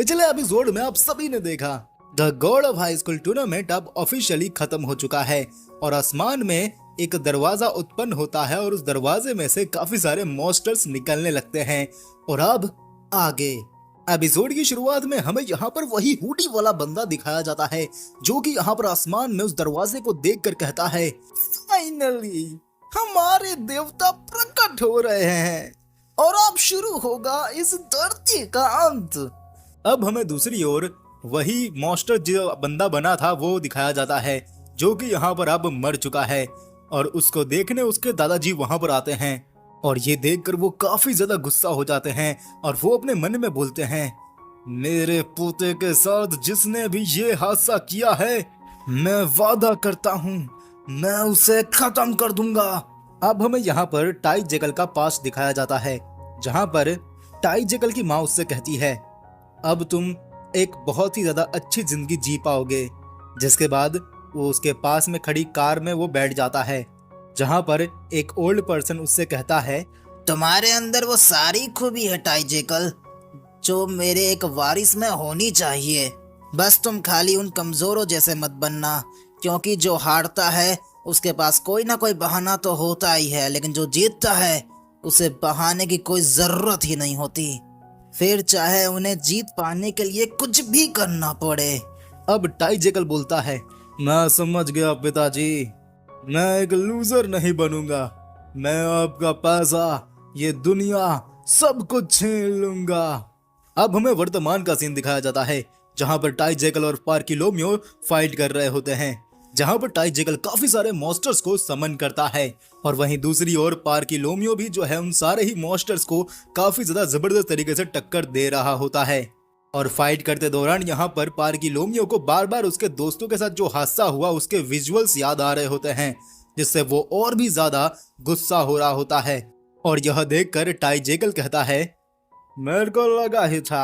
पिछले एपिसोड में आप सभी ने देखा the God of high school tournament अब ऑफिशियली खत्म हो चुका है और आसमान में एक दरवाजा उत्पन्न होता है और उस दरवाजे में से काफी सारे मॉन्स्टर्स निकलने लगते हैं। और अब आगे एपिसोड की शुरुआत में हमें यहाँ पर वही हुडी वाला बंदा दिखाया जाता है जो कि यहाँ पर आसमान में उस दरवाजे को देखकर कहता है, फाइनली हमारे देवता प्रकट हो रहे हैं और अब शुरू होगा इस धरती का अंत। अब हमें दूसरी ओर वही मॉन्स्टर जो बंदा बना था वो दिखाया जाता है जो कि यहाँ पर अब मर चुका है और उसको देखने उसके दादाजी वहां पर आते हैं और ये देखकर वो काफी ज्यादा गुस्सा हो जाते हैं और वो अपने मन में बोलते हैं, मेरे पोते के साथ जिसने भी ये हादसा किया है मैं वादा करता हूँ मैं उसे खत्म कर दूंगा। अब हमें यहाँ पर टाई जेकल का पास्ट दिखाया जाता है जहाँ पर टाई जेकल की माँ उससे कहती है, अब तुम एक बहुत ही ज्यादा अच्छी जिंदगी जी पाओगे। जिसके बाद वो उसके पास में खड़ी कार में वो बैठ जाता है जहां पर एक ओल्ड पर्सन उससे कहता है, तुम्हारे अंदर वो सारी खूबी है टाई जेकल जो मेरे एक वारिस में होनी चाहिए। बस तुम खाली उन कमजोरों जैसे मत बनना, क्योंकि जो हारता है उसके पास कोई ना कोई बहाना तो होता ही है, लेकिन जो जीतता है उसे बहाने की कोई जरूरत ही नहीं होती, फिर चाहे उन्हें जीत पाने के लिए कुछ भी करना पड़े। अब टाई जेकल बोलता है, मैं समझ गया पिताजी, मैं एक लूजर नहीं बनूंगा, मैं आपका पैसा ये दुनिया सब कुछ छीन लूंगा। अब हमें वर्तमान का सीन दिखाया जाता है जहां पर टाई जेकल और पार्किलोमियो फाइट कर रहे होते हैं, जहां पर टाई जेकल काफी सारे मॉन्स्टर्स को समन करता है और वहीं दूसरी ओर पार्किलोमियो भी जो है उन सारे ही मॉन्स्टर्स को काफी ज्यादा जबरदस्त तरीके से टक्कर दे रहा होता है। और फाइट करते दौरान यहाँ पर पार्किलोमियो को बार बार उसके दोस्तों के साथ जो हादसा हुआ उसके विजुअल्स याद आ रहे होते हैं, जिससे वो और भी ज्यादा गुस्सा हो रहा होता है। और यह देखकर टाई जेकल कहता है, मेरे को लगा ही था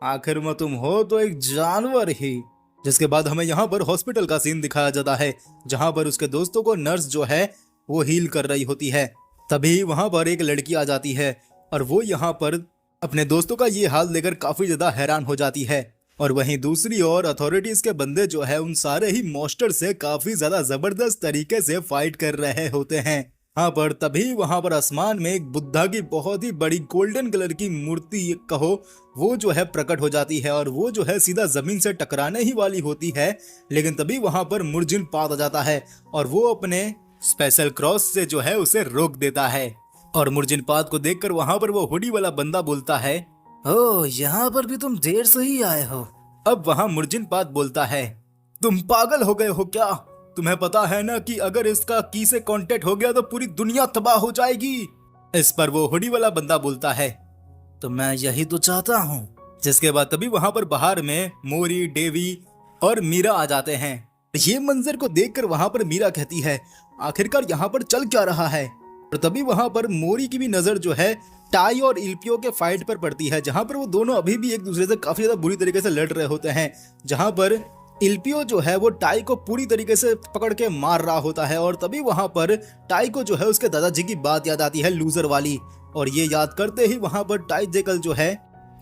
आखिर में तुम हो तो एक जानवर ही। जिसके बाद हमें यहाँ पर हॉस्पिटल का सीन दिखाया जाता है जहाँ पर उसके दोस्तों को नर्स जो है वो हील कर रही होती है। तभी वहां पर एक लड़की आ जाती है और वो यहाँ पर अपने दोस्तों का ये हाल देखकर काफी ज्यादा हैरान हो जाती है। और वहीं दूसरी ओर अथॉरिटीज के बंदे जो है उन सारे ही मॉन्स्टर से काफी ज्यादा जबरदस्त तरीके से फाइट कर रहे होते हैं। हाँ पर तभी वहां पर आसमान में एक बुद्धा की बहुत ही बड़ी गोल्डन कलर की मूर्ति कहो वो जो है प्रकट हो जाती है और वो जो है सीधा जमीन से टकराने ही वाली होती है, लेकिन तभी वहां पर मुर्जिन पात आ जाता है और वो अपने स्पेशल क्रॉस से जो है उसे रोक देता है। और मुर्जिन पात को देखकर वहां पर वो हुडी वाला बंदा बोलता है, ओ यहाँ पर भी तुम देर से ही आए हो। अब वहां मुर्जिन पात बोलता है, तुम पागल हो गए हो क्या? तुम्हें पता है ना कि अगर इसका की से कांटेक्ट हो गया तो पूरी दुनिया तबाह हो जाएगी। इस पर वो हुडी वाला बंदा बोलता है, तो मैं यही तो चाहता हूँ। जिसके बाद तभी वहां पर बाहर में मोरी, डेवी और मीरा आ जाते हैं। ये मंजर को देखकर वहां पर मीरा कहती है, आखिरकार यहाँ पर चल क्या रहा है? और तभी वहां पर मोरी की भी नजर जो है टाई और इल्पियो के फाइट पर पड़ती है, जहां पर वो दोनों अभी भी एक दूसरे से काफी ज्यादा बुरी तरीके से लड़ रहे होते हैं। जहां पर इल्पियो जो है वो टाई को पूरी तरीके से पकड़ के मार रहा होता है और तभी वहां पर टाई को जो है उसके दादाजी की बात याद आती है, लूजर वाली। और ये याद करते ही वहां पर टाई जेकल जो है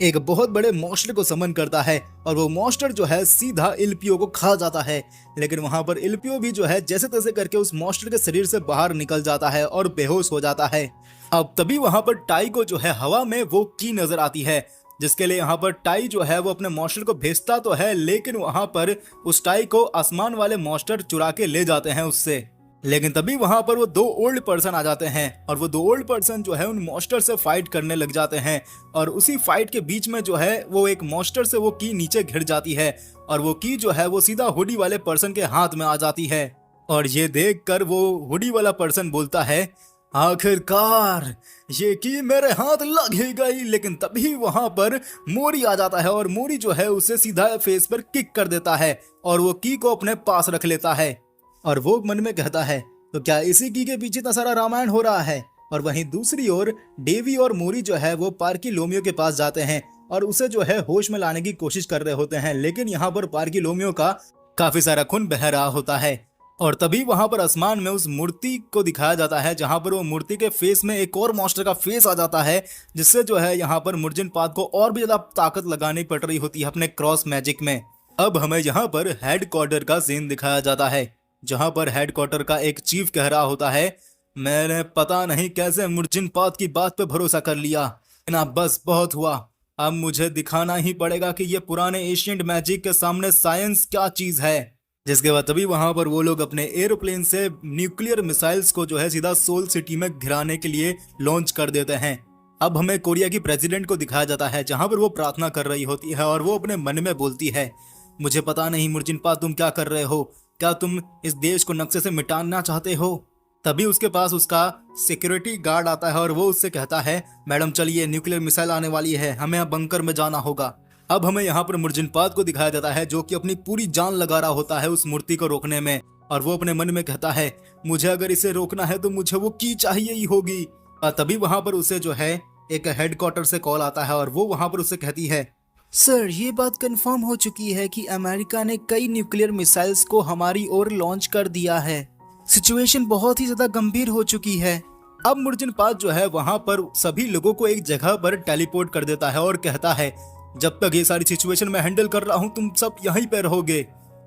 एक बहुत बड़े मॉन्स्टर को समन करता है और वो मॉन्स्टर जो है सीधा इल्पियो को खा जाता है। लेकिन वहां पर इल्पियो भी जो है जैसे तैसे करके उस मॉन्स्टर के शरीर से बाहर निकल जाता है और बेहोश हो जाता है। अब तभी वहां पर टाई को जो है हवा में वो की नजर आती है, जिसके लिए यहाँ पर टाई जो है वो अपने मॉन्स्टर को भेजता तो है, लेकिन वहां पर उस टाई को आसमान वाले मॉन्स्टर चुरा के ले जाते हैं उससे। लेकिन तभी वहां पर वो दो ओल्ड पर्सन आ जाते हैं और वो दो ओल्ड पर्सन जो है उन मॉन्स्टर से फाइट करने लग जाते हैं। और उसी फाइट के बीच में जो है वो एक मॉन्स्टर से वो की नीचे गिर जाती है और वो की जो है वो सीधा हुडी वाले पर्सन के हाथ में आ जाती है। और ये देखकर वो हुडी वाला पर्सन बोलता है, आखिरकार ये की मेरे हाथ लग ही गई। लेकिन तभी वहां पर मोरी आ जाता है और मोरी जो है उसे सीधा फेस पर किक कर देता है और वो की को अपने पास रख लेता है। और वो मन में कहता है, तो क्या इसी की के पीछे इतना सारा रामायण हो रहा है? और वहीं दूसरी ओर डेवी और मोरी जो है वो पार्किलोमियो के पास जाते हैं और उसे जो है होश में लाने की कोशिश कर रहे होते हैं, लेकिन यहाँ पर पार्किलोमियो का काफी सारा खून बह रहा होता है। और तभी वहां पर आसमान में उस मूर्ति को दिखाया जाता है, जहां पर वो मूर्ति के फेस में एक और मॉन्स्टर का फेस आ जाता है, जिससे जो है यहाँ पर मुर्जिन पाद को और भी ज्यादा ताकत लगानी पड़ रही होती है अपने क्रॉस मैजिक में। अब हमें यहाँ पर हेडक्वार्टर का सीन दिखाया जाता है, जहां पर हेडक्वार्टर का एक चीफ कह रहा होता है, मैंने पता नहीं कैसे मुर्जिन पाद की बात पे भरोसा कर लिया, ना बस बहुत हुआ, अब मुझे दिखाना ही पड़ेगा कि ये पुराने एशियंट मैजिक के सामने साइंस क्या चीज है। जिसके बाद तभी वहां पर वो लोग अपने एरोप्लेन से न्यूक्लियर मिसाइल्स को जो है सीधा सोल सिटी में गिराने के लिए लॉन्च कर देते हैं। अब हमें कोरिया की प्रेसिडेंट को दिखाया जाता है, जहां पर वो प्रार्थना कर रही होती है और वो अपने मन में बोलती है, मुझे पता नहीं मुर्जिन पाद तुम क्या कर रहे हो, क्या तुम इस देश को नक्शे से मिटाना चाहते हो। तभी उसके पास उसका सिक्योरिटी गार्ड आता है और वो उससे कहता है, मैडम चलिए न्यूक्लियर मिसाइल आने वाली है, हमें अब बंकर में जाना होगा। अब हमें यहाँ पर मुर्जिन पाद को दिखाया जाता है, जो कि अपनी पूरी जान लगा रहा होता है उस मूर्ति को रोकने में, और वो अपने मन में कहता है, मुझे अगर इसे रोकना है तो मुझे वो की चाहिए ही होगी। और तभी वहां पर उसे जो है एक हेडक्वार्टर से कॉल आता है और वो वहां पर उससे कहती है, सर ये बात कंफर्म हो चुकी है कि अमेरिका ने कई न्यूक्लियर मिसाइल्स को हमारी ओर लॉन्च कर दिया है, सिचुएशन बहुत ही ज्यादा गंभीर हो चुकी है। अब मुर्जिन पाद जो है वहां पर सभी लोगों को एक जगह पर टेलीपोर्ट कर देता है और कहता है, जब तक ये सारी सिचुएशन मैं हैंडल कर रहा हूं तुम सब यहीं पे रहोगे।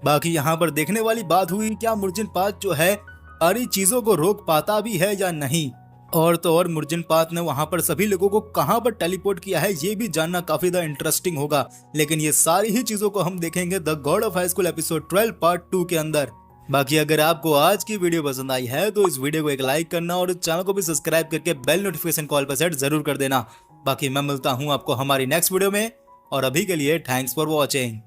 बाकी यहाँ पर देखने वाली बात हुई, क्या मुर्जिन पाद जो है सारी चीजों को रोक पाता भी है या नहीं। और तो और मुर्जिन पाद ने वहां पर सभी लोगों को कहां पर टेलीपोर्ट किया है ये भी जानना काफी ज्यादा इंटरेस्टिंग होगा, लेकिन ये सारी ही चीजों को हम देखेंगे the God of high school episode 12 part 2 के अंदर। बाकी अगर आपको आज की वीडियो पसंद आई है तो इस वीडियो को एक लाइक करना और चैनल को भी सब्सक्राइब करके बेल नोटिफिकेशन कॉल पर सेट जरूर कर देना। बाकी मैं मिलता हूं आपको हमारी नेक्स्ट वीडियो में, और अभी के लिए थैंक्स फॉर वॉचिंग।